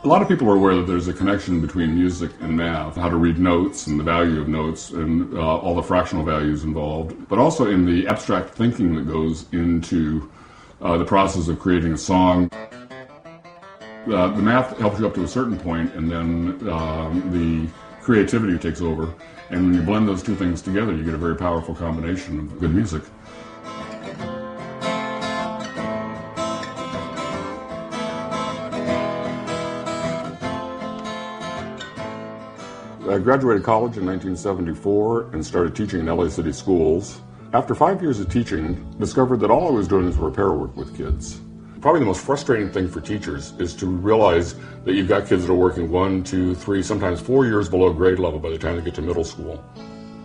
A lot of people are aware that there's a connection between music and math, how to read notes and the value of notes and all the fractional values involved, but also in the abstract thinking that goes into the process of creating a song. The math helps you up to a certain point, and then the creativity takes over. And when you blend those two things together, you get a very powerful combination of good music. I graduated college in 1974 and started teaching in LA City schools. After 5 years of teaching, discovered that all I was doing was repair work with kids. Probably the most frustrating thing for teachers is to realize that you've got kids that are working 1, 2, 3, sometimes 4 years below grade level by the time they get to middle school.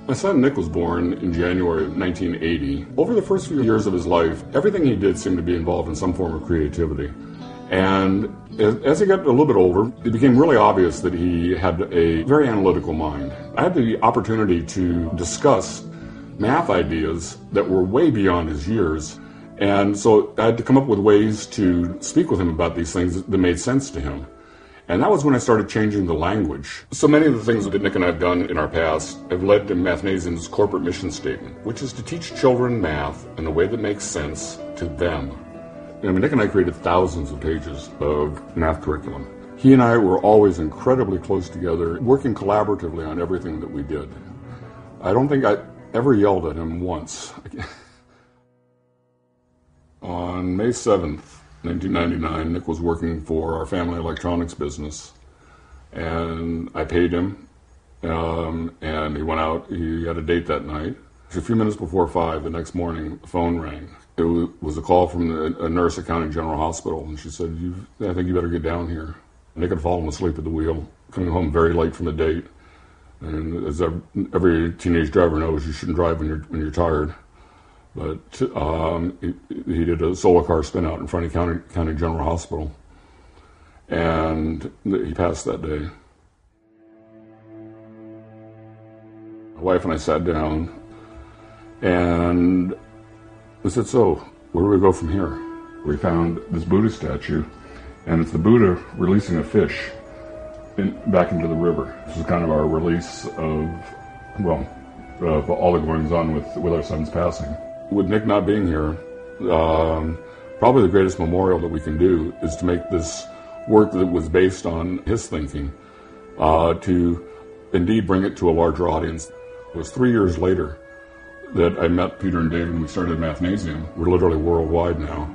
My son Nick was born in January of 1980. Over the first few years of his life, everything he did seemed to be involved in some form of creativity. And as he got a little bit older, it became really obvious that he had a very analytical mind. I had the opportunity to discuss math ideas that were way beyond his years. And so I had to come up with ways to speak with him about these things that made sense to him. And that was when I started changing the language. So many of the things that Nick and I have done in our past have led to Mathnasium's corporate mission statement, which is to teach children math in a way that makes sense to them. I mean, Nick and I created thousands of pages of math curriculum. He and I were always incredibly close together, working collaboratively on everything that we did. I don't think I ever yelled at him once. On May 7th, 1999, Nick was working for our family electronics business, and I paid him, and he went out. He had a date that night. A few minutes before 5 the next morning, the phone rang. It was a call from a nurse at County General Hospital, and she said, I think you better get down here. Nick had fallen asleep at the wheel, coming home very late from the date. And as every teenage driver knows, you shouldn't drive when you're tired. But he did a solo car spin out in front of County General Hospital, and he passed that day. My wife and I sat down, and I said, so, where do we go from here? We found this Buddha statue, and it's the Buddha releasing a fish back into the river. This is kind of our release of all the goings on with our son's passing. With Nick not being here, probably the greatest memorial that we can do is to make this work that was based on his thinking, to indeed bring it to a larger audience. It was 3 years later that I met Peter and David and we started Mathnasium. We're literally worldwide now.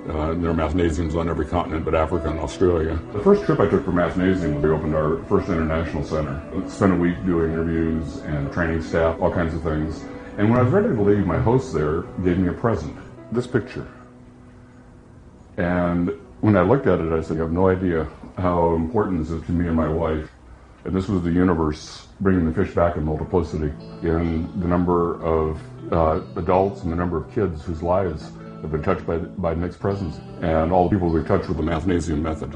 There are Mathnasiums on every continent but Africa and Australia. The first trip I took for Mathnasium, we opened our first international center. Spent a week doing interviews and training staff, all kinds of things. And when I was ready to leave, my host there gave me a present, this picture. And when I looked at it, I said, I have no idea how important this is to me and my wife. And this was the universe bringing the fish back in multiplicity, in the number of adults and the number of kids whose lives have been touched by Nick's presence, and all the people we've touched with the Mathnasium Method.